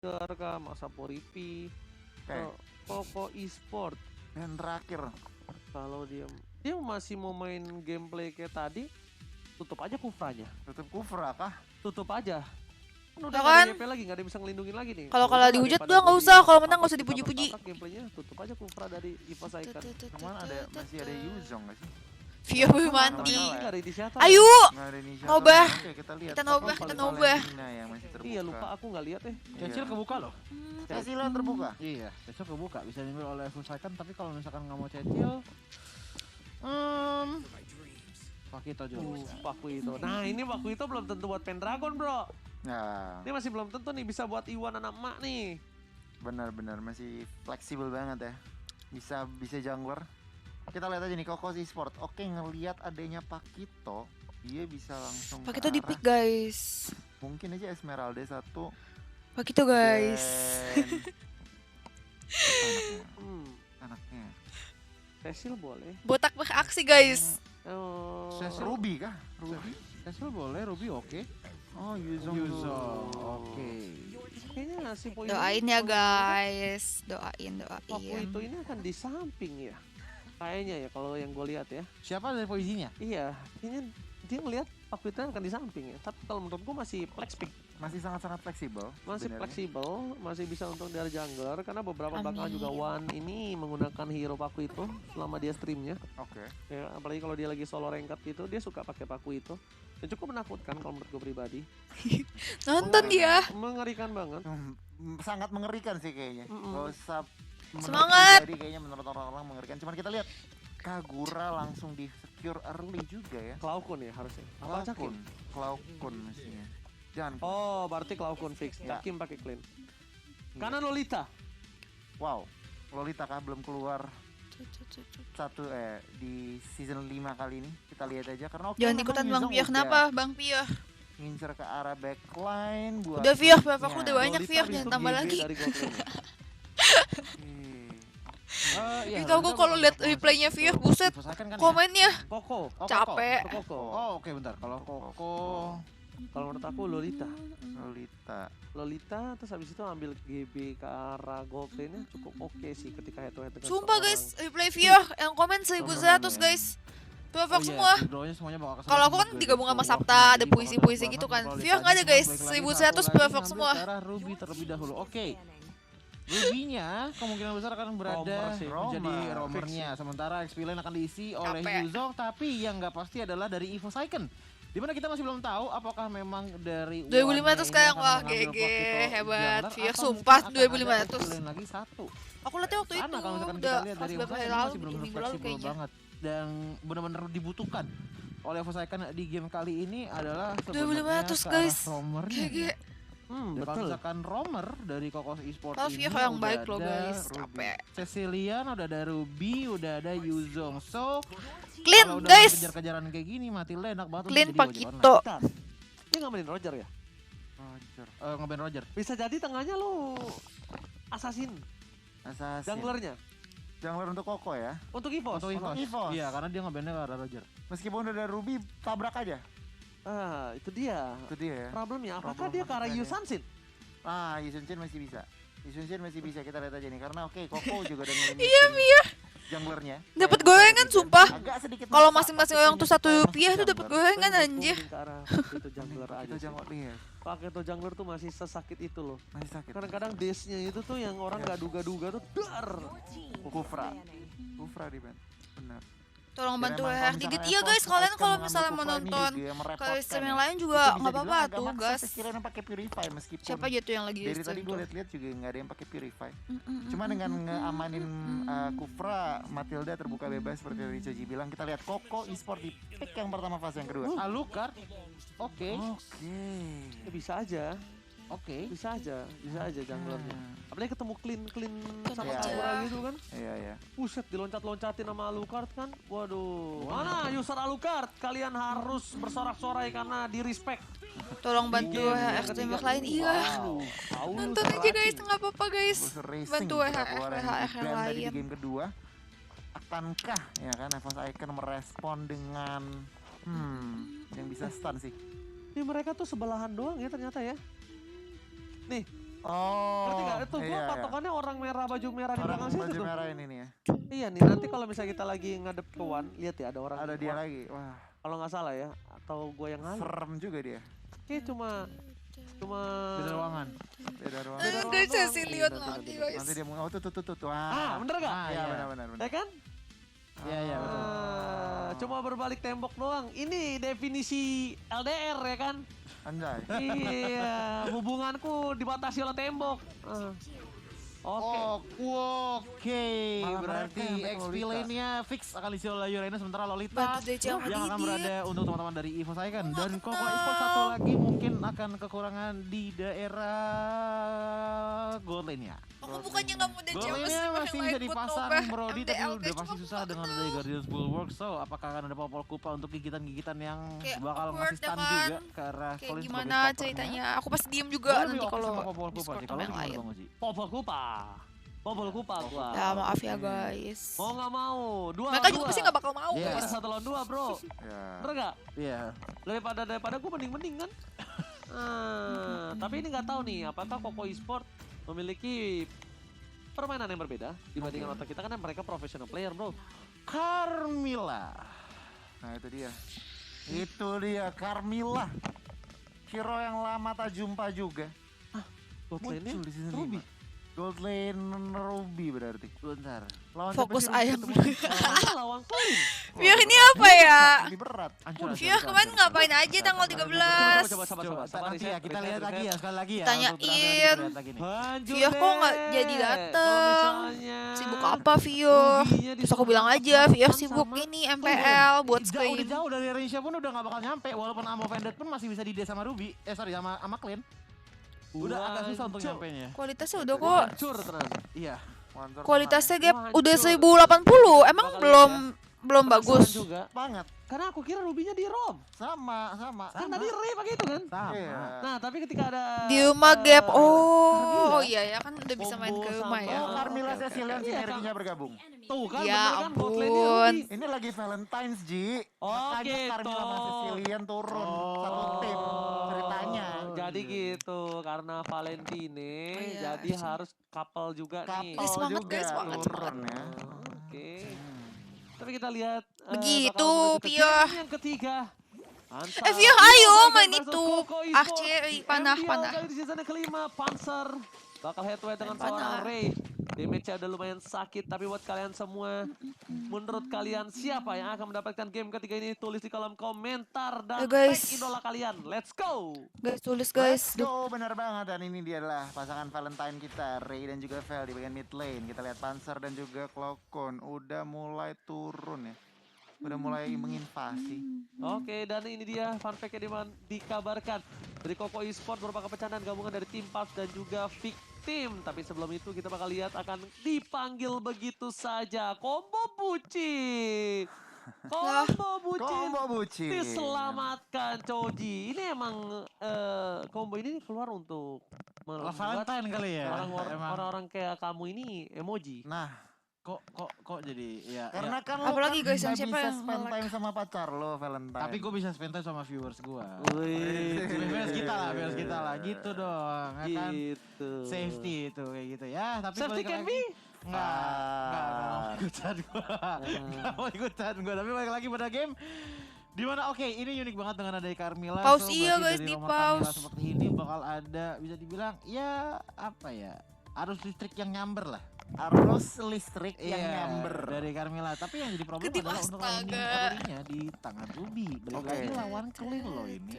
kah, Masaporipi, Oke. Koko Esport. Dan terakhir. Kalau dia masih mau main gameplay kayak tadi, tutup aja Kufranya. Tutup Kufra kah? Tutup aja. Kan udah Ya nggak ada kan? YP lagi, nggak ada yang bisa ngelindungin lagi nih. Kalau Ya udahlah, dihujat daripada udah nggak gua usah, kalau ditabrak-tabrak, menang nggak usah dipuji-puji. ditabrak-tabrak gameplaynya, tutup aja Kufra dari EVOS Icon. Cuman masih ada Yuzong gak sih? Vio mati. Salah. Nggak ada inisiator. Ayo, Nggak ada Nisha. Nobah. Oke, kita lihat. Kita nobah, Paling kita nobah. Valentina yang masih terbuka. Iya lupa aku nggak lihat Cecil kebuka loh. Cecil yang terbuka. Iya, Cecil kebuka bisa diambil oleh Fusakan, tapi kalau misalkan nggak mau Cecil, Pakito juga bisa. Pakuito. Nah ini Pakuito belum tentu buat Pendragon bro. Nah, Ini masih belum tentu nih bisa buat Iwan anak emak nih. benar-benar masih fleksibel banget ya. Bisa jungler. Kita lihat aja nih Koko Esport. Oke, ngelihat adanya Pakito, dia bisa langsung Pak ke itu di arah- pick guys. Mungkin aja Esmeralda satu. Pak itu guys. Dan- anaknya. Cecil boleh. Botak beraksi guys. Oh, Cecil. Ruby kah? Ruby? Cecil boleh, Ruby oke. Oh, Yuzong. Yuzong, oke. kayaknya si Poino Doain ya guys. Doain. Pakuito ini akan di samping ya. Kayaknya ya kalau yang gue lihat ya. Siapa dari posisinya? Iya, kayaknya dia ngelihat Pakuito akan di samping ya. Tapi kalau menurut gue masih flex pick. Masih sangat-sangat fleksibel. Masih sebenarnya. fleksibel, masih bisa untuk dari jungler karena beberapa bakal Amin. juga Wan ini menggunakan hero Pakuito selama dia streamnya. Oke. Ya, apalagi kalau dia lagi solo ranked gitu, dia suka pakai Pakuito. Dan cukup menakutkan kalau menurut gue pribadi. Nonton dia. Mengerikan banget. Sangat mengerikan sih kayaknya. Gak usah menurut Semangat. pribadi, kayaknya menurut orang-orang mengerikan. Cuman kita lihat Kagura langsung di secure early juga ya. Klaukun ya harusnya. Apa Cakim? Klaukun mestinya. Jangan. Oh, berarti Klaukun fix. Ya. Cakim pakai clean. Kanan Lolita. Wow. Lolita kah belum keluar di season 5 kali ini. Kita lihat aja karena oke, Jangan memang ikutan Bang Yuzong Pio. udah Kenapa Bang Pio? ngincer ke arah backline buat Udah Pio, pushnya. Pevak udah banyak Lolita Pio. itu Jangan tambah GG lagi. dari gold lane. Oke. Ih, tau gue kalau lihat replaynya Pio, buset. Fusakan kan ya? Komennya Koko. Oh, capek. Koko. Oh, oke bentar. Kalau Koko Kalau menurut aku Lolita. Lolita. Terus habis itu ambil GB ke arah gold lane-nya cukup oke sih ketika head to head dengan Sumpah seorang- guys, replay Vio yang komen 1100 guys. Pevak semua. Semuanya bakal kesana Kalau aku kan juga digabung gitu. sama Sabta, Wah, ada jadi puisi-puisi bakal gitu banget kan. kalau Vio nggak ada ditanya, guys, balik lagi 1100 satu lagi Pevak ngambil semua. ke arah Ruby terlebih dahulu. Oke. Ruby-nya kemungkinan besar akan berada Romer sih. menjadi Romer. romernya. Sementara XP Lane akan diisi oleh Capek. Yuzong, tapi yang nggak pasti adalah dari EVOS Icon. Dimana kita masih belum tahu apakah memang dari 2500 sekarang, wah, GG, hebat. Vio, sumpah, 2500. lagi satu. Aku lihatnya waktu itu Karena kalau misalkan udah kita lihat pas dari beberapa EVOS hari Icon lalu, masih belum minggu lalu fleksibel kayaknya. banget dan benar-benar dibutuhkan oleh EVOS Icon di game kali ini adalah 2500 sebenarnya guys. ke arah romernya. GG. Dan kalau betul. misalkan romer dari Kokos Esport Tahu ini Vio yang udah baik loh ada guys, Ruby. capek. Cecilian udah ada Ruby, udah ada Yuzong. So, Clean kalau udah guys. kejar-kejaran kayak gini Matilda enak banget untuk Clean jadi wajib Pakito. Bentar. Dia nggak main Roger ya? Roger. online. Ngeband Roger. Bisa jadi tengahnya lu assassin Assassin. junglernya Jungler untuk Koko ya. untuk EVOS. Untuk EVOS. EVOS. Iya, karena dia ngebandnya ke arah Roger. Meskipun udah ada Ruby, tabrak aja. Ah, itu dia. Itu dia ya. Problemnya apakah Problem dia ke arah maksudnya Yusan Sin? Yusun Shin masih bisa. Yusun Shin masih bisa, kita lihat aja nih. Karena oke, Koko juga udah ngelimit Iya Vio. junglernya. Dapat Kayak gorengan, gitu. sumpah. Agak sedikit Kalau maksa, masing-masing tapi orang tuh satu ternyata rupiah tuh masih dapat jungler. gorengan anjir. Ke arah itu jungler aja. Itu sih. jungler iya. Pakai itu jungler tuh masih sesakit itu loh. Masih sakit. Kadang-kadang dash-nya itu tuh yang orang Iya. nggak duga-duga tuh dar. Kufra di band. Benar. Tolong Dan bantu emang WR kalau dikit. misalkan Iya Evos guys, kalian Icon kalau mengambil misalnya mau Kufra ini nonton juga yang ke merepotkan stream ya. yang lain Itu juga bisa nggak dibilang apa-apa agak tuh maksa guys. sekiranya pakai Purify meskipun Siapa aja tuh yang lagi dari tadi stream gue tuh? lihat-lihat juga nggak ada yang pakai Purify. Cuma dengan ngeamanin Kufra, Matilda terbuka bebas seperti yang Joji bilang. Kita lihat Koko Esport di pick yang pertama fase yang kedua. Alucard. Oke. Ya, bisa aja, Oke. bisa aja junglernya. Apalagi ketemu clean sama aja. Sakura gitu kan. Iya ya. Buset diloncat-loncatin sama Alucard kan. Waduh. Mana user Alucard? Kalian harus bersorak-sorai karena di respect. Tolong bantu WR stream yang lain. Iya. Nonton aja guys, nggak apa-apa guys. Bantu WHR yang tadi di lain. game kedua. Akankah ya kan Evos Icon merespon dengan yang bisa stun sih? Ini mereka tuh sebelahan doang ya ternyata ya. Nih, Oh. Ngerti gak? Itu gua iya. patokannya orang merah baju merah di Orang belakang situ baju tuh. merah ini nih ya. Iya nih, nanti kalau misalnya kita lagi ngadep ke One, lihat ya ada orang. Ada dia Wah, lagi. Wah, kalau nggak salah ya, atau gua yang ngalih. serem juga dia. Kayak cuma Beda ruangan. Beda ruang. Guys, saya sih Nanti, lihat nanti, lagi nanti. guys. Nanti dia mau tuh. Wah. Ah, bener gak? Ah, Iya, iya. benar. Ya kan? Iya, betul. Cuma berbalik tembok doang. Ini definisi LDR ya kan? Anjay. Iya, hubunganku dibatasi oleh tembok. Oke. Oke, Malah berarti mereka yang XP Lolita. lane-nya fix akan diisi oleh Yurena sementara Lolita Bantu DC sama yang akan Didit. berada untuk teman-teman dari Evo Saiken dan Nggak Koko kenal. Esports satu lagi mungkin akan kekurangan di daerah gold lane-nya. Aku bukannya nggak mau DC Gold sama lane-nya Simon masih yang bisa lain buat dipasang nobah Brody tapi MDLK, udah cuma pasti aku susah nggak dengan kenal. dari Guardians Bulwark. So, apakah akan ada Popol Kupa untuk gigitan-gigitan yang Kayak bakal awkward ngasih ya stun kan? juga ke arah Kayak Colin gimana sebagai stoppernya? ceritanya? Aku pasti diem Gue juga lebih nanti oke kalau sama Popol Kupa Discord sih. sama Kalau lu yang gimana lain. Bang Uji? Popol Kupa gua. Ya maaf ya guys. Mau nggak mau, dua Mereka lawan juga dua. pasti nggak bakal mau Iya. Daripada guys. 1 lawan 2 bro. Ya. Bener gak? Iya. Daripada gue mending kan. Tapi ini nggak tahu nih, apakah Koko Esport memiliki permainan yang berbeda dibandingkan otak kita, karena mereka professional player bro. Carmilla. Nah, itu dia. Itu dia Carmilla. Hero yang lama tak jumpa juga. Gold lane-nya Muncul di season Ruby. 5. Gold lane Ruby berarti. Bentar. Lawan Fokus siapa sih ayam Ruby dulu. ketemu? Lawan Colin. Biar ini apa ya? Lebih berat. Via kemarin ngapain aja tanggal 13? Coba Nanti ya kita lihat lagi ya sekali lagi ya. Tanyain. untuk terakhir kita lihat lagi nih. Via kok nggak jadi dateng? Sibuk apa Vio? Terus aku bilang aja Vio sibuk ini MPL buat Udah screen. jauh dari range pun udah gak bakal nyampe walaupun Amo Vended pun masih bisa di sama Ruby. Sama Clean. Udah agak susah untuk nyampe nya. Kualitasnya udah kok. Hancur tenan. Iya. Wancur Kualitasnya Wah, gap udah hancur. 1080. Emang Bakal belum Penasaran bagus. juga. banget. Karena aku kira Ruby-nya di ROM. Sama. Kan tadi Ray pakai itu kan. Sama. Iya. Nah, tapi ketika ada Di rumah gap. Carmilla. Oh iya ya kan udah bisa main Combo ke rumah sama- ya. Oh, Carmilla Oke, oke, Cecilian oke. sinerginya bergabung. Tuh kan, Ya bener kan, bot lane-nya ampun. Ruby. Ini lagi Valentine's, Ji. Oh, Makanya gitu. Carmilla sama Cecilian turun satu tim ceritanya. Jadi gitu, karena Valentine, Iya. jadi harus couple juga nih. Couple semangat, juga guys, semangat, turun semangat. ya. Oke. Tapi kita lihat Begitu, bakal menuju ke Pia. game yang ketiga. Panzer. Via ayo Panzer main versus itu. Koko Esports. Archery panah MPL panah. kali di season yang kelima, Panzer bakal head to head dengan Panah. seorang Ray. Damage-nya udah lumayan sakit, tapi buat kalian semua, menurut kalian siapa yang akan mendapatkan game ketiga ini? Tulis di kolom komentar dan Ya, guys. tag idola kalian. Let's go! Guys tulis guys. Let's go, benar banget. Dan ini dia adalah pasangan Valentine kita, Ray dan juga Vel di bagian mid lane. Kita lihat Panzer dan juga Cloakon udah mulai turun ya. Udah mulai menginvasi. Oke, dan ini dia fun fact-nya dikabarkan dari Koko Esport berupa kepecahan gabungan dari tim Puff dan juga Victim. Tapi sebelum itu kita bakal lihat akan dipanggil begitu saja. Combo bucin. Combo bucin. Combo bucin. Diselamatkan Choji. Ini emang combo ini keluar untuk membuat Valentine kali ya. Emang. orang-orang kayak kamu ini emoji. Nah, Kok jadi ya. karena ya. kan lo Apalagi kan guys, yang nggak siapa bisa yang spend nge-like? time sama pacar lo Valentine. Tapi gue bisa spend time sama viewers gue. Wih, Viewers kita lah gitu dong, ya kan? gitu. Safety itu kayak gitu ya. Tapi Safety balik can lagi- be. Nggak mau ikutan gue. Nggak mau ikutan gue. Tapi balik lagi pada game. Dimana oke ini unik banget dengan ada Carmilla. Pause So, iya, berarti guys, dari di nomor Carmilla pause. seperti ini bakal ada bisa dibilang ya apa ya arus listrik yang nyamber lah. arus listrik yang Iya, nyamber. dari Carmilla. Tapi yang jadi problem Kedip adalah untuk landing astaga. early-nya di tangan Ruby. Balik Oke. lagi lawan Clean loh ini.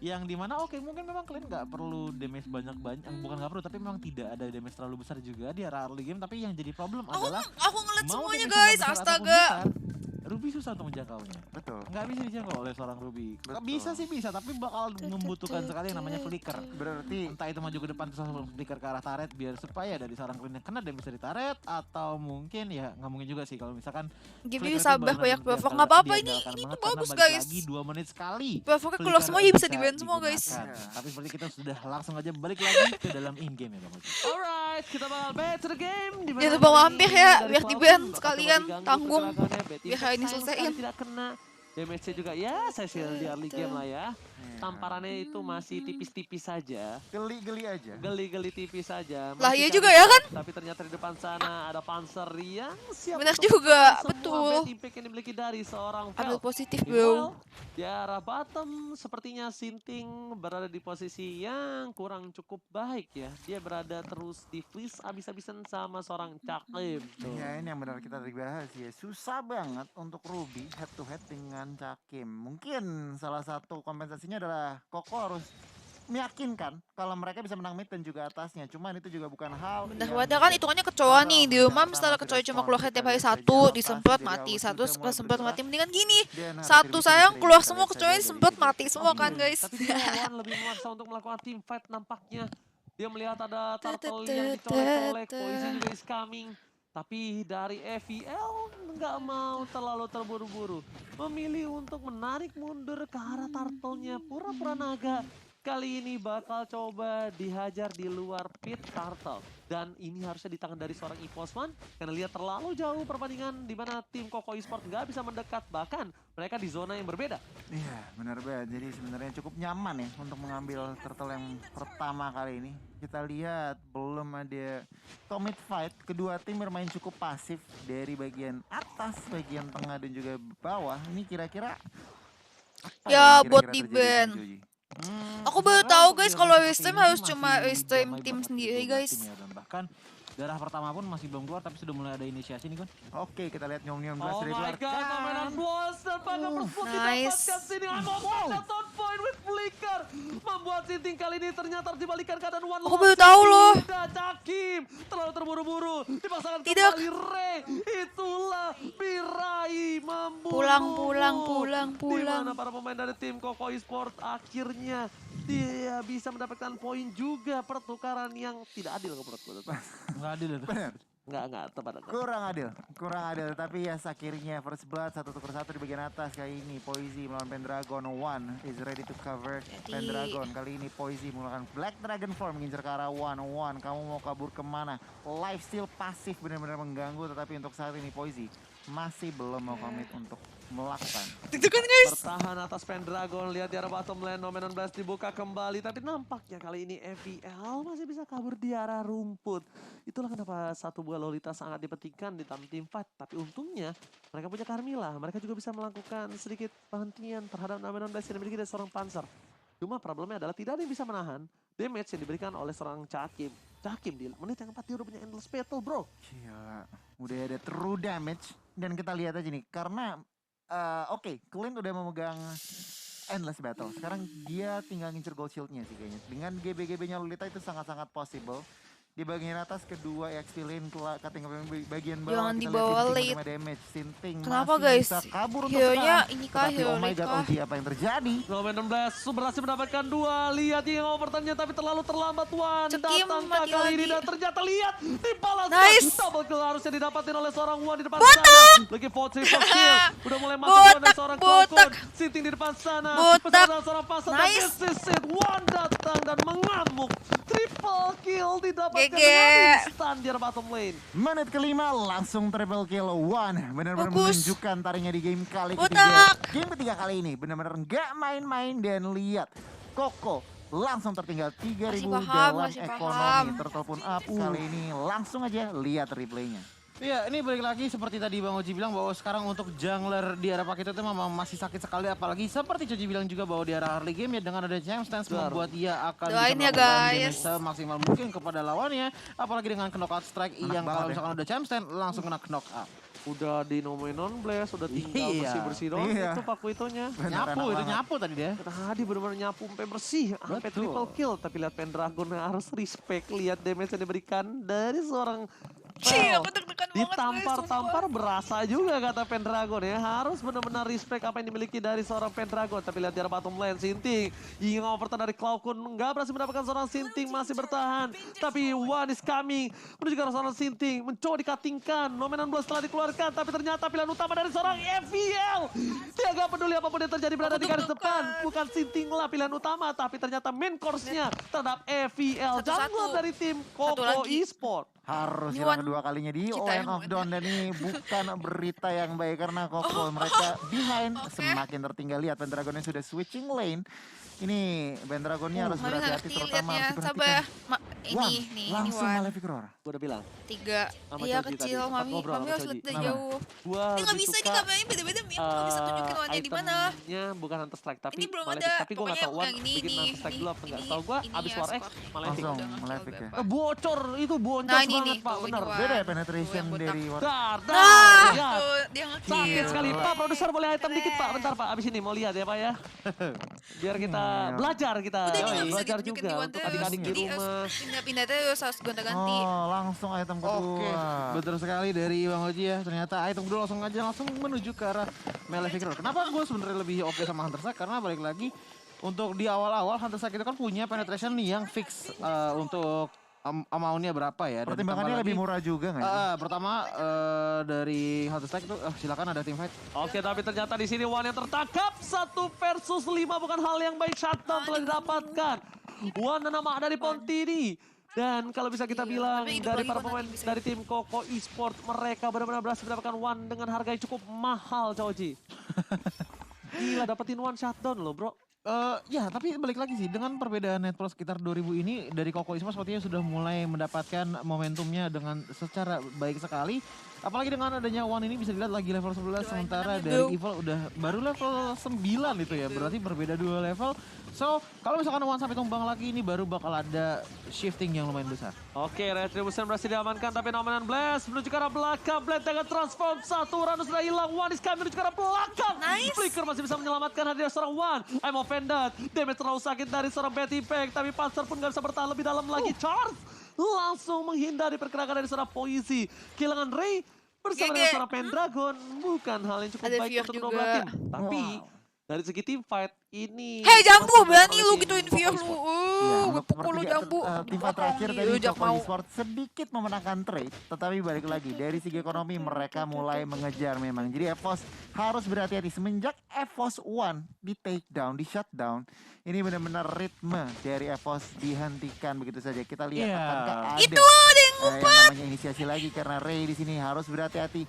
Yang dimana oke mungkin memang Clean nggak perlu damage banyak-banyak. Bukan nggak perlu tapi memang tidak ada damage terlalu besar juga di area early game. Tapi yang jadi problem adalah Aku ngeliat mau semuanya damage guys, sangat besar ataupun astaga. besar, Ruby susah untuk menjangkaunya. Betul. Nggak bisa dijangkau oleh seorang Ruby. Betul. Bisa sih bisa tapi bakal membutuhkan sekali yang namanya flicker. Berarti Entah itu maju ke depan terus langsung flicker ke arah turret biar supaya dari seorang Clean yang kena dan bisa di turret atau mungkin ya nggak mungkin juga sih kalau misalkan Game flicker ini itu sabar benar-benar banyak diandalkan- buff. Nggak apa-apa ini diandalkan tuh banget bagus karena balik guys. lagi 2 menit sekali. Buffnya keluar semua ya bisa di-ban semua guys. digunakan. Tapi seperti kita sudah langsung aja balik lagi ke dalam in game ya Bang Oji. Alright, kita bakal back to the game. Di mana Jangan lupa kali mampir ini ya, dari biar Cloud di-ban bakal sekalian, coba diganggu tanggung. pergerakannya. Betty Biar hari ini sayang selesaiin. sekali tidak kena. Damage-nya juga ya, saya di early game lah ya. tamparannya itu masih tipis-tipis saja. Geli-geli aja. Geli-geli tipis saja. Lah, Masih iya cari juga ya kan? Tapi ternyata di depan sana ada Panzer yang siap Benar untuk juga, semua betul. bad impact yang dimiliki dari seorang Ambil Vel. positif Meanwhile, bro. di arah bottom sepertinya Sinting berada di posisi yang kurang cukup baik ya. Dia berada terus di freeze abis-abisan sama seorang Cakim. Ya ini yang benar kita tadi bahas ya. Susah banget untuk Ruby head to head dengan Cakim. Mungkin salah satu kompensasinya adalah Koko harus meyakinkan kalau mereka bisa menang mid dan juga atasnya. Cuman itu juga bukan hal Benar yang banget kan hitungannya kecoa nih. Di rumah setelah kecoa cuma keluar kita tiap hari lihat satu, saja disemprot rotasi dari mati. awal Satu sudah mulai semprot bergerak. mati. Mendingan gini. Dan Satu hampir sayang bisa keluar kita semua, lihat kecoanya saja semprot dari mati semua kan Oke, guys. tapi Wan lebih memaksa untuk melakukan team fight nampaknya. Dia melihat ada turtle yang dicolek-colek, Poison juga is coming. Tapi dari EVL nggak mau terlalu terburu-buru. Memilih untuk menarik mundur ke arah turtle-nya pura-pura naga. Kali ini bakal coba dihajar di luar pit turtle. Dan ini harusnya di tangan dari seorang Eposman. Karena lihat terlalu jauh perbandingan di mana tim Koko Esport nggak bisa mendekat. Bahkan mereka di zona yang berbeda. Iya benar banget. Jadi sebenarnya cukup nyaman ya untuk mengambil turtle yang pertama kali ini. Kita lihat belum ada commit fight. Kedua tim bermain cukup pasif dari bagian atas, bagian tengah dan juga bawah. Ini kira-kira apa Ya, yang buat kira-kira di terjadi ban. di Joji? Aku baru tahu guys kalau restream harus cuma restream tim sendiri guys. Dan bahkan darah pertama pun masih belum keluar tapi sudah mulai ada inisiasi nih kan. Oke kita lihat nyom-nyom blast Oh dari my god, permainan Blast dan pada perspluk nice. didapatkan sini. Top point with Flicker. Membuat Sinting kali ini ternyata dibalikan keadaan one Aku baru tahu loh. Cakim terlalu terburu-buru. Dipasangkan Tidak. kembali Ray. Itulah Birai membunuh. Pulang. Di mana para pemain dari tim Koko Esport akhirnya dia bisa mendapatkan poin juga. Pertukaran yang tidak adil menurutku. Nggak adil itu. Benar. Enggak tepat. Kurang adil, tapi ya akhirnya first blood 1-1 di bagian atas kali ini. Poisi melawan Pendragon, One is ready to cover Pendragon. Kali ini Poisi menggunakan Black Dragon Form mengincar ke arah One. Kamu mau kabur kemana? Lifesteal pasif benar-benar mengganggu, tetapi untuk saat ini Poisi masih belum mau komit untuk melakukan. Itu kan guys. Bertahan atas Pendragon, lihat di arah bottom lane, Nomenon Blast dibuka kembali. Tapi nampaknya kali ini EVL masih bisa kabur di arah rumput. Itulah kenapa satu buah Lolita sangat dipentingkan di dalam team fight. Tapi untungnya mereka punya Carmilla, mereka juga bisa melakukan sedikit penghentian terhadap Nomenon Blast yang dimiliki dari seorang Panzer. Cuma problemnya adalah tidak ada yang bisa menahan damage yang diberikan oleh seorang Cakim. Cakim di menit yang 4 dia udah punya Endless Battle bro. Gila, udah ada true damage. Dan kita lihat aja nih, karena oke, Clint udah memegang Endless Battle. Sekarang dia tinggal ngincer gold shieldnya sih kayaknya. Dengan GB-GB-nya Lolita itu sangat-sangat possible. Di bagian atas kedua XP lane cutting bagian bawah. Jangan kita dibawa lihat late. 5 damage. Sinting Kenapa masih guys? bisa kabur untuk Hero-nya sekarang. ini kah Tetapi hero oh my late god, kah? OG apa yang terjadi? Nomenon Blast berhasil mendapatkan 2. Lihat yang overtime-nya tapi terlalu terlambat Wan. Cekim Datang mati kali ini lagi. dan ternyata lihat dibalas. Nice. Double kill harusnya didapatin oleh seorang Wan di depan sana. Lagi vote triple kill. Udah mulai masuk Botak, dari seorang botak. Kokon. Sinting di depan sana. Botak. Bersama seorang pasar dan Nice. this is it. Wan datang dan mengamuk. Triple kill didapatkan GG. dengan instan di arah bottom lane. Menit kelima langsung triple kill One. Benar-benar Fokus. menunjukkan taringnya di game kali Botak. ketiga. Game ketiga kali ini benar-benar nggak main-main dan lihat Koko langsung tertinggal 3.000 Masih paham, dalam masih ekonomi. paham. Turtle pun up kali ini. Langsung aja lihat replaynya. Iya, ini balik lagi seperti tadi Bang Oji bilang bahwa sekarang untuk jungler di arah Pakito itu memang masih sakit sekali. Apalagi seperti Coji bilang juga bahwa di arah early game ya dengan ada Champ Stance Benar. membuat dia akan Doain ya, melakukan guys. damage semaksimal mungkin kepada lawannya. Apalagi dengan knockout strike Enak yang banget kalau ya. misalkan udah Champ Stance langsung kena knock up. Udah di Nomenon Blast, udah tinggal Iya. bersih-bersih doang Iya. itu Pakuitonya. Benar, Nyapu, enak itu banget. nyapu tadi dia. Tadi benar-benar nyapu sampai bersih, sampai Betul. triple kill. Tapi lihat Pendragon harus respect, lihat damage yang diberikan dari seorang Cih, Vel. aku deg-degan banget guys. Ditampar-tampar berasa juga kata Pendragon ya. Harus benar-benar respect apa yang dimiliki dari seorang Pendragon. Tapi lihat di arah bottom lane, Sinting. Yang overturn dari Cloudcon nggak berhasil mendapatkan seorang Sinting, masih bertahan. Tapi One is coming. Menuju ke arah seorang Sinting. Mencoba dikatingkan. Nomenon Blast telah dikeluarkan. Tapi ternyata pilihan utama dari seorang EVL. Dia nggak peduli apapun yang terjadi berada di garis depan. Bukan Sinting lah pilihan utama. Tapi ternyata main course-nya terhadap EVL. Satu-satu. Jungler dari tim Satu Koko lagi. Esport. Harus Ini hilang One kedua kalinya di kita Land yang of One. Dawn. Dan ini bukan berita yang baik karena Koko mereka behind Oke. semakin tertinggal. Lihat Pendragonnya sudah switching lane Ini Pendragonnya harus Mami nggak berhati-hati ngerti terutama harus liatnya. diperhatikan. Sabar. Ini Wan, nih, ini langsung Wan. Malefic Roar. Gue udah bilang. 3. Sama Iya Choji kecil, tadi, sempat Mami. ngobrol Mami sama harus lihat Choji. dari Kenapa? jauh. Gua Ini nggak lebih bisa, suka, ini kameranya beda-beda, Mi. Aku nggak bisa tunjukin warnanya di mana. itemnya bukan Hunter Strike tapi Ini belum Malefic. ada. Tapi gue gak Pokoknya tau Wan yang ini, bikin Hunter Strike dulu apa enggak. Tau gue abis ya, War X skor. Malefic. Langsung Udah Malefic ya. nggak Bocor itu boncos Nah, ini banget nih, Pak, tuh, bener. ini, Wan. Beda ya Tuh, penetration yang botak. dari War. Dar, Nah, lihat. tuh dia nge-kill. Sakit sekali Gila. Pak, produser boleh item Keren. dikit Pak, bentar Pak, abis ini mau lihat ya Pak ya. Biar kita Iya. belajar kita, Udah ini nggak bisa belajar ditunjukin juga di Wan untuk terus. adik-adik di Jadi rumah. pindah-pindah terus harus gonta-ganti. Oh, langsung item kedua. Oke, betul sekali dari Bang Oji ya. Ternyata item kedua langsung menuju ke arah Malefic Roar. Kenapa gue sebenarnya lebih oke sama Hunter Strike? Karena balik lagi untuk di awal-awal Hunter Strike itu kan punya penetration nih yang fix untuk amount-nya berapa ya. Dan Pertimbangannya ditambah lebih lagi, murah juga nggak sih? pertama dari Hunter Strike itu silakan ada team fight. Oke, tapi ternyata di sini Wan yang tertangkap 1 versus 5 bukan hal yang baik. Shutdown telah didapatkan. Wan dan nama dari Pontini. Dan kalau bisa kita Iya, bilang tapi hidup dari lagi para Wan pemain nanti bisa. dari tim Koko Esport, mereka benar-benar berhasil mendapatkan Wan dengan harga yang cukup mahal, Choji. Gila, dapetin Wan shutdown loh, bro. Ya, tapi balik lagi sih dengan perbedaan net pro sekitar 2000 ini dari Koko Esports sepertinya sudah mulai mendapatkan momentumnya dengan secara baik sekali. Apalagi dengan adanya One ini bisa dilihat lagi level 11 sementara dari Evil udah baru level 9 itu ya. Berarti berbeda 2 level. So, kalau misalkan One sampai tumbang lagi ini baru bakal ada shifting yang lumayan besar. Oke, Retribution berhasil diamankan tapi Nomen Blast menuju ke arah belakang. Blade dengan transform, satu Uranus sudah hilang. One is coming menuju ke arah belakang. Nice. Flicker masih bisa menyelamatkan hadiah seorang One. I'm offended. Damage terlalu sakit dari seorang Betty Pack. Tapi Panzer pun gak bisa bertahan lebih dalam lagi. Charles langsung menghindari pergerakan dari seorang Poisi. Kehilangan Ray bersama dengan seorang Pendragon. Bukan hal yang cukup Ada baik Fior untuk juga. kedua tim. Tapi dari segi team fight ini... Hei Jambu, masih berani oleh lu tim gituin Koko Fior lu. Esport. Iya, Gue untuk pukul lu sepertiga Jambu. tim fight terakhir tadi Jak Koko mau. Esport sedikit memenangkan trade, tetapi balik lagi dari segi ekonomi mereka mulai mengejar memang. Jadi EVOS harus berhati-hati semenjak EVOS One di take down, di shutdown. Ini benar-benar ritme dari EVOS dihentikan begitu saja. Kita lihat Iya. akankah ada Itu ada yang yang namanya inisiasi lagi karena Ray di sini harus berhati-hati.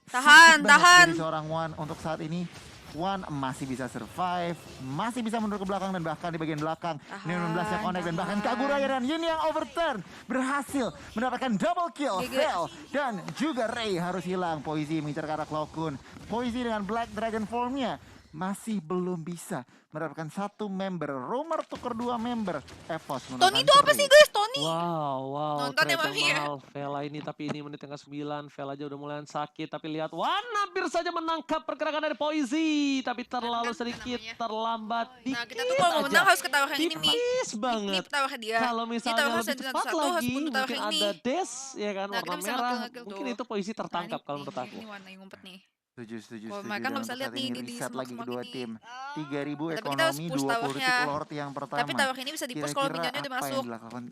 Tahan, Sakit banget tahan. dari seorang One untuk saat ini. One masih bisa survive, masih bisa mundur ke belakang dan bahkan di bagian belakang Neon 16 yang connect dan bahkan Kaguraya dan Yun yang overturn berhasil mendapatkan double kill, GG. fail dan juga Ray harus hilang. Poisi mengincar ke arah Cloakun. Poisi dengan Black Dragon formnya masih belum bisa mendapatkan satu member. Rumor tuker 2 member. EVOS Tony itu menggunakan apa Ray. sih guys? Tony. Wow, Nonton trade ya, Mami, yang ya? mahal. Vela ini tapi ini menit yang ke-9. Vela aja udah mulai sakit. Tapi lihat, Wan hampir saja menangkap pergerakan dari Poisi. Tapi terlalu Kan sedikit, namanya. terlambat dikit Nah kita tuh kalau mau menang aja. harus ketawa yang ini Mi. Tipis Ini banget. ketawa dia. Kalau misalnya taruh lebih cepat satu-satu, harus lagi, bunuh taruh mungkin yang ini. ada dash, ya kan, Nah, kita warna bisa merah. nge-kill Mungkin tuh. itu Poisi tertangkap Nah, kalau menurut aku. Ini warna yang ngumpet nih. Setuju. Kalau mereka nggak Dan bisa untuk lihat saat nih, ini ini di reset lagi semak-semak kedua ini. tim. 3.000 Tapi kita harus ekonomi, push 20 towernya. detik Lord yang pertama. Tapi tower ini bisa di-push kalau minionnya udah Kira-kira apa masuk. yang dilakukan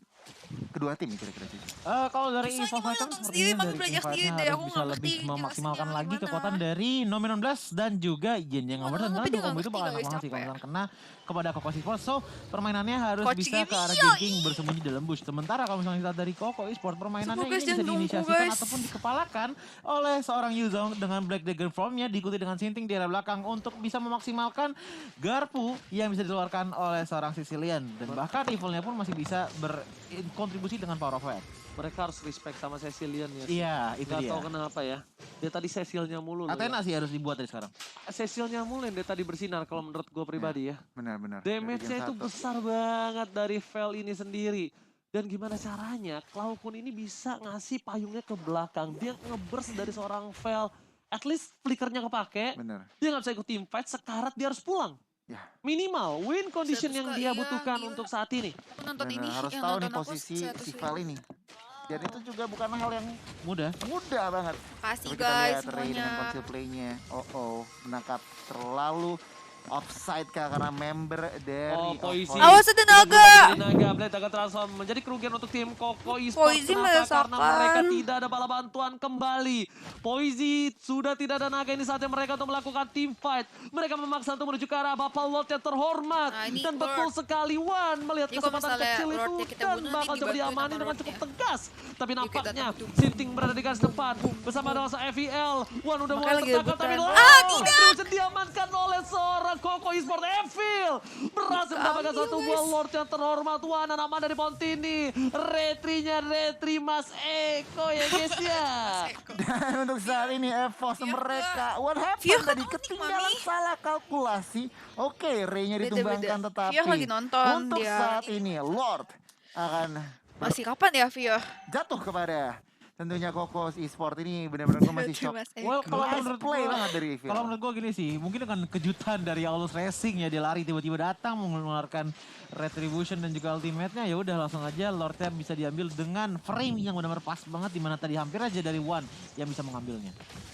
kedua tim kira-kira Cici? Kalau dari Soalnya Info mau Fighter nonton sepertinya sendiri, Mami dari belajar Info sendiri deh, harus aku bisa nggak lebih ngerti memaksimalkan jelasnya lagi gimana. kekuatan dari Nomen 16 dan juga Yin yang nomor dan tapi dia dua nggak combo itu bakal ngerti, enak banget guys, sih kalau capek. misalkan kena kepada Koko Esports. So permainannya harus Coach bisa ke arah Gimi, ganking bersembunyi dalam bush. Sementara kalau misalnya kita dari Koko Esports permainannya Semoga ini bisa jangan nunggu, diinisiasikan guys. ataupun dikepalakan oleh seorang Yuzong dengan Black Dragon formnya diikuti dengan Sinting di area belakang untuk bisa memaksimalkan garpu yang bisa dikeluarkan oleh seorang Sicilian dan bahkan Evilnya pun masih bisa berkontribusi dengan Power of Fire. Mereka harus respect sama Cecilian ya. Iya, itu Gak dia. tau kenapa ya. Dia tadi Cecilnya mulu loh. Athena sih harus dibuat dari sekarang. Cecilnya mulu yang dia tadi bersinar kalau menurut gue pribadi ya. Benar-benar. Damage-nya itu besar banget dari Vel ini sendiri. Dan gimana caranya Cloakun ini bisa ngasih payungnya ke belakang. Dia ngeburst dari seorang Vel. At least flickernya kepake. Benar. Dia gak bisa ikut team fight, sekarat dia harus pulang. Ya. Minimal win condition Satu yang suka, dia iya, butuhkan gila. untuk saat ini. Aku nonton Benar, ini harus yang tahu nonton nih aku posisi 100 si Val ini. Dan itu juga bukan hal yang Mudah. mudah banget. Pasti Tapi kita guys lihat Ray dengan semuanya. conceal play-nya. Menangkap terlalu offside kah karena member dari Poisi. Awas ada naga. Naga Blade akan transform menjadi kerugian untuk tim Koko Esports. Poisi Kenapa? Karena merasakan. mereka tidak ada bala bantuan kembali. Poisi sudah tidak ada naga, ini saatnya mereka untuk melakukan team fight. Mereka memaksa untuk menuju ke arah Bapak Lord yang terhormat. Nah, ini Dan Lord. betul sekali Wan melihat Jadi kalau kesempatan misalnya kecil Lordnya itu kita dan bunuh, bakal nanti coba dibantuin diamani sama dengan cukup Lordnya. tegas. Tapi Jadi kita nampaknya tutup. Sinting berada di garis depan bersama dengan FEL. Wan udah Makanya mulai lagi tertangkap tapi rebutan. tidak. Tidak. Bisa diamankan oleh seorang adalah Koko Esport. Evil berhasil mendapatkan satu buah Lord yang terhormat. Wana nama dari Pontini. Retri Mas Eko ya guys ya. Dan untuk saat ini EVOS mereka, what happened Vio kan tadi? unik, Ketinggalan Mami. salah kalkulasi. Oke, Ray-nya Beda-beda. ditumbangkan tetapi Vio lagi nonton, untuk dia saat ini Lord akan Masih kapan ya Vio? jatuh kepada tentunya Koko Esport ini. Benar-benar gue masih shock. Mas Eko. Well, kalau Nice menurut play gua- banget dari Evil. Kalau menurut gue gini sih, mungkin dengan kejutan dari Aulus Racing ya, dia lari tiba-tiba datang mengeluarkan Retribution dan juga ultimate-nya, ya udah langsung aja Lordnya bisa diambil dengan frame yang benar-benar pas banget, dimana tadi hampir aja dari One yang bisa mengambilnya.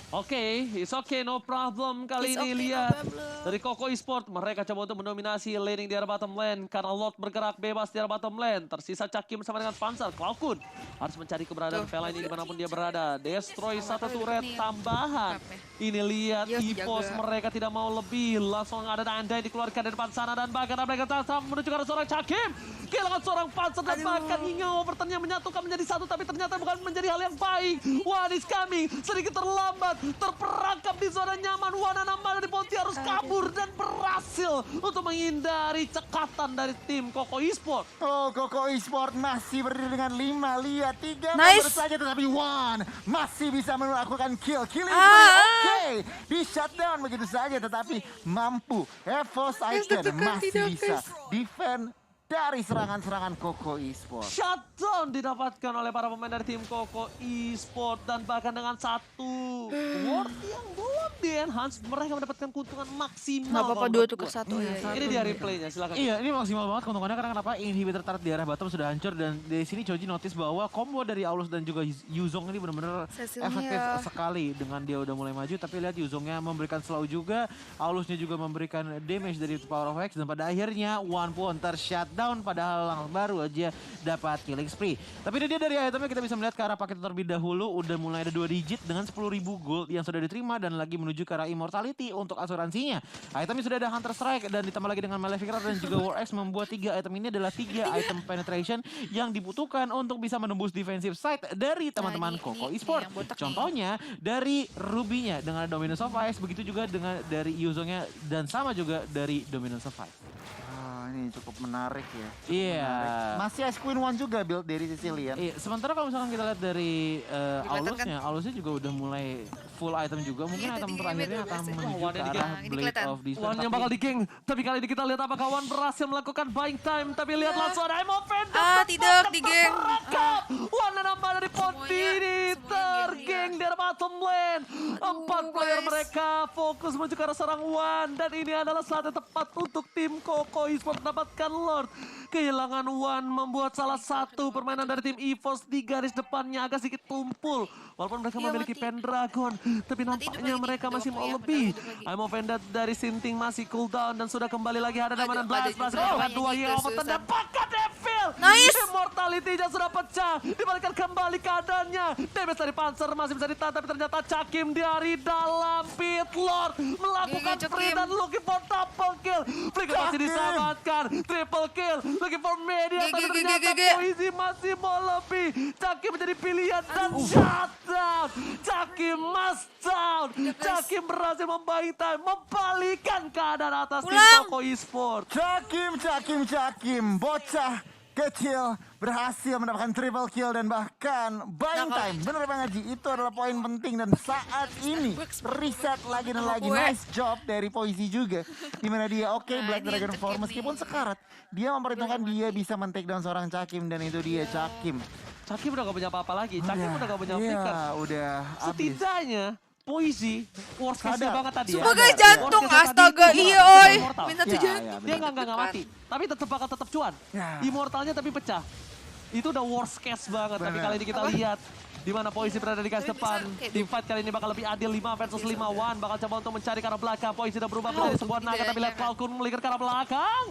Oke, it's okay, no problem. Kali It's ini okay, no lihat problem. dari Koko Esport, mereka coba untuk mendominasi laning di arah bottom lane karena Lord bergerak bebas di arah bottom lane. Tersisa Cakim sama dengan Panzer. Cloudkun harus mencari keberadaan Tuh. Vela ini dimanapun dia berada. Destroy satu Tahu turret nih, tambahan. mapnya. Ini lihat Iya, EVOS dijaga. mereka tidak mau lebih. Langsung ada Andai dikeluarkan dari depan sana dan bahkan mereka datang menuju ke arah seorang Cakim. Kehilangan seorang Panzer dan bahkan hingga overturn-nya menyatukan menjadi satu, tapi ternyata bukan menjadi hal yang baik. One is coming, sedikit terlambat, terperangkap di zona nyaman. Wana nama dari Ponti harus kabur dan berhasil untuk menghindari cekatan dari tim Koko Esport. Oh, Koko Esport masih berdiri dengan 5. Lihat 3 Nice. member saja tetapi One masih bisa melakukan kill. Killing Ah. oke. Di shutdown begitu saja tetapi mampu. EVOS Icon deg-degan masih tidak, bisa guys. defend dari serangan-serangan Koko Esport. Shutdown didapatkan oleh para pemain dari tim Koko Esport dan bahkan dengan satu ward yang belum di-enhance, mereka mendapatkan keuntungan maksimal. Nggak apa-apa kalau 2 menurut tuker gua. 1 ya. Ini dia replaynya, silakan. Iya, ini maksimal banget keuntungannya karena kenapa? Inhibitor turret di arah bottom sudah hancur dan di sini Choji notice bahwa combo dari Aulus dan juga Yuzong ini benar-benar Cecilia. efektif sekali dengan dia udah mulai maju, tapi lihat Yuzongnya memberikan slow juga, Aulusnya juga memberikan damage dari Power of X dan pada akhirnya One pun ter-shutdown padahal baru aja dapat killing spree. Tapi ini dia dari itemnya kita bisa melihat ke arah paket terlebih dahulu udah mulai ada 2 digit dengan 10.000 gold yang sudah diterima dan lagi menuju ke arah immortality untuk asuransinya. Itemnya sudah ada Hunter Strike dan ditambah lagi dengan Malefic Rod dan juga War X membuat 3 item ini adalah 3 item penetration yang dibutuhkan untuk bisa menembus defensive side dari teman-teman Nah, Koko ini Esport. yang botak nih. Contohnya dari Ruby-nya dengan Dominance of Ice, begitu juga dengan dari Yuzongnya dan sama juga dari Dominance of Ice. Ini cukup menarik ya. Iya. Menarik. Masih Ice Queen One juga build dari Sicilian. Iya, sementara kalau misalkan kita lihat dari Kelihatan kan? Aulusnya juga udah mulai full item juga. Mungkin Iya, item tadi terakhirnya beda akan biasa. menuju Wah, ke ini arah kelihatan. Ini Blade kelihatan. of Despair. One yang Tapi- bakal di geng, tapi kali ini kita lihat apakah One berhasil melakukan buying time. Tapi lihat langsung ada I'm offended. Ah, tidak, di geng. Terperangkap. One nambah dari Pontini, Semuanya tergeng dari bottom lane. 4 player guys. mereka fokus menuju ke arah serang One. Dan ini adalah saat yang tepat untuk tim Koko Esport mendapatkan Lord. Kehilangan One membuat salah satu permainan dari tim EVOS di garis depannya agak sedikit tumpul. Walaupun mereka Iya, memiliki mati. Pendragon, tapi Mati hidup nampaknya lagi, mereka ada masih waktu mau ya, lebih. bentar, hidup lagi. I'm offended dari Sinting masih cooldown dan sudah kembali lagi ada nama dan Ada Blast. juga Blast yang mendapatkan 2 gitu, hingga overturn Susan. dan pakai Devil. Nice. Immortality-nya sudah pecah. Dibalikan kembali keadaannya. Damage dari Panzer masih bisa ditahan, tapi ternyata Cakim dari dalam pit Lord melakukan Gigi, free Cakim. dan looking for double kill. Flicker masih Cakim. diselamatkan. Triple kill. Looking for media. Gigi, Tapi gigi, ternyata gigi. Poisi masih mau lebih. Cakim menjadi pilihan dan shutdown. Cakim must down. guys. Cakim berhasil membaik time. Membalikan keadaan atas tim Pulang. Koko Esport. Cakim. Bocah kecil berhasil mendapatkan triple kill dan bahkan buying Nah, time. Bener banget Ji, itu adalah poin penting dan saat ini reset lagi dan lagi. Gue. Nice job dari Poisi juga. Dimana dia oke Nah, Black ini yang Dragon Fall terkini. meskipun sekarat. Dia memperhitungkan dia bisa men-take down seorang Cakim dan itu dia Cakim. Cakim udah gak punya apa-apa lagi. Cakim udah gak punya flicker. Iya, udah habis. Setidaknya Poisi worst case-nya Sadar. banget tadi ya. Sumpah guys, Ada. jantung Worst case-nya astaga, tadi iya itu oi. immortal. Minta tuh Iya, jantung. iya, Dia nggak mati, tapi tetap bakal tetap cuan. Ya. Immortalnya tapi pecah. Itu udah worst case banget. Tapi Bener. kali ini kita lihat di mana Poisi berada di garis Tapi bisa depan. kayak Team fight kali ini bakal lebih adil 5 versus 5. One bakal coba untuk mencari ke arah belakang. Poisi sudah berubah menjadi sebuah naga, tapi lihat Cloudkun melihat ke arah belakang.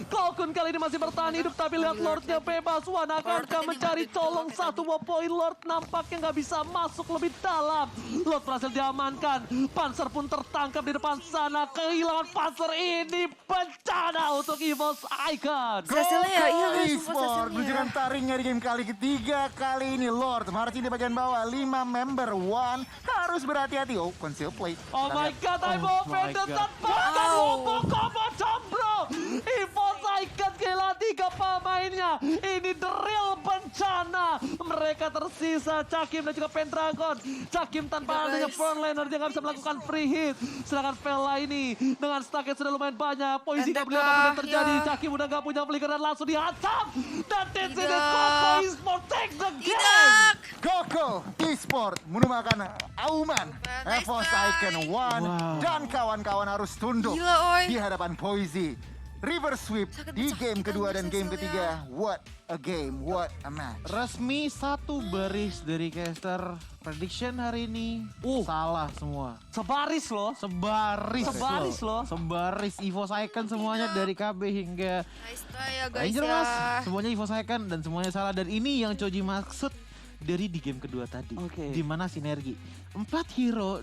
Cloudkun kali ini masih bertahan hidup, tapi lihat Lordnya bebas. One akan mencari colong satu buah poin. Lord nampaknya nggak bisa masuk lebih dalam. Lord berhasil diamankan. Panzer pun tertangkap di depan sana. Kehilangan Panzer ini bencana untuk EVOS Icon. Cecilia, iya Koko guys, sumpah Esport Cecilia. menunjukkan taringnya di game kali ketiga kali ini Lord. Martin di bagian bagian bawah 5 member One harus berhati-hati. Oh, conceal play. Oh Kita my lihat. god, I'm Oh offended my dan bahkan Woko macam bro. EVOS Icon kehilangan 3 pemainnya. Ini the real bencana. Mereka tersisa Cakim dan juga Pendragon. Cakim tanpa Udah, adanya guys. frontliner dia nggak bisa melakukan free hit. Sedangkan Vela ini dengan stack yang sudah lumayan banyak. Poisi nggak melihat apa yang terjadi. Ya. Cakim udah nggak punya flicker dan langsung dihantam. Dan that's it, Tidak. Koko Esports take the game. Tidak. Koko Esport menumakan Auman, Nice EVOS try. Icon One, Wow. dan kawan-kawan harus tunduk Gila, oi. di hadapan Poisi. River Sweep Sakit di banget game kita kedua dan game Cecil ya. ketiga. What a game, what a match. Resmi 1 baris dari caster prediction hari ini salah semua. Sebaris loh. Sebaris loh. Sebaris EVOS Icon semuanya dari KB hingga Nice try ya guys Ranger ya. Mas. Semuanya EVOS Icon dan semuanya salah. Dan ini yang Choji maksud dari di game kedua tadi. Oke. Di mana sinergi. 4 hero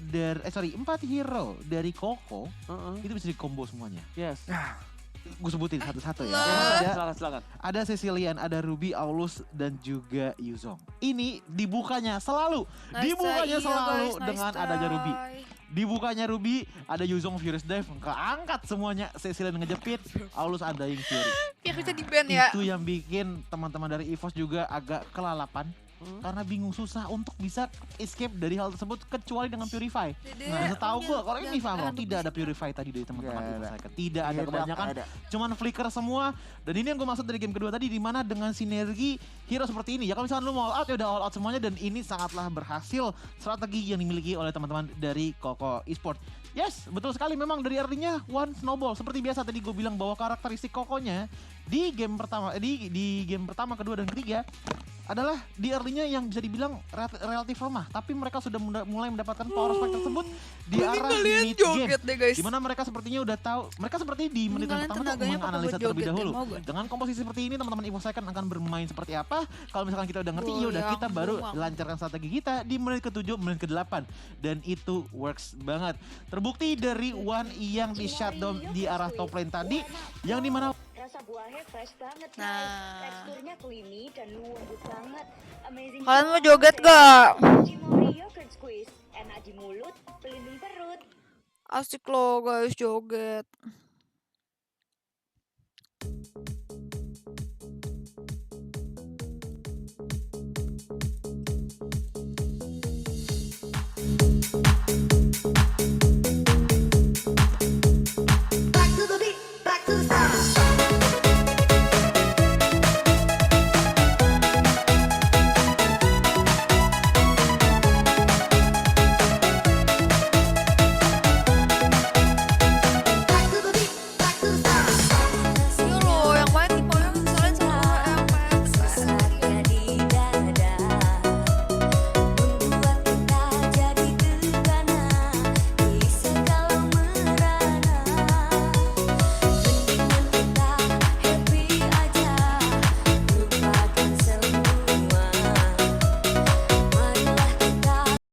dari Koko itu bisa di combo semuanya. Yes. Gue sebutin satu-satu ya. Lah. Ada Silakan. ada Cecilian, ada Ruby, Aulus, dan juga Yuzong. Ini dibukanya selalu, Nice try, iya, guys, nice dengan try. adanya Ruby. Dibukanya Ruby, ada Yuzong Furious Dive, keangkat semuanya, Cecilian ngejepit, Aulus ada yang Fury. Biar bisa di ban ya. Itu yang bikin teman-teman dari EVOS juga agak kelalapan. Karena bingung susah untuk bisa escape dari hal tersebut kecuali dengan Purify. Dede, Nah, setahu gue udah, kalau ini Famo jangan tidak ada untuk Purify tadi dari teman-teman Nggak EVOS ada. Icon. Tidak ada, Tidak kebanyakan ada. cuman flicker semua. Dan ini yang gue maksud dari game kedua tadi, di mana dengan sinergi hero seperti ini ya, kalau misalnya lu mau all out ya udah all out semuanya, dan ini sangatlah berhasil strategi yang dimiliki oleh teman-teman dari Koko Esports. Yes, betul sekali, memang dari early-nya one snowball. Seperti biasa tadi gue bilang bahwa karakteristik Kokonya di game pertama di game pertama, kedua, dan ketiga adalah di early-nya yang bisa dibilang relatif lemah, tapi mereka sudah mulai mendapatkan power spike tersebut di Ini arah kalian mid game. joget deh guys. Dimana mereka sepertinya udah tahu, mereka seperti di menit Kalian pertama tuh tenaganya pakai menganalisa buat terlebih joget dahulu. deh, mau gak? Dengan komposisi seperti ini teman-teman EVOS akan bermain seperti apa. Kalau misalkan kita udah ngerti, Oh, ya udah yang kita baru buang. lancarkan strategi kita di menit ke-7, menit ke-8. Dan itu works banget. Terbukti dari One yang di shutdown di arah top lane tadi, yang dimana Rasa buahnya fresh banget, Nah. guys. Teksturnya creamy dan lembut banget. Amazing. Kalian mau banget. joget gak? Cimori yogurt squeeze. Enak di mulut, pelindung perut. Asik loh guys joget.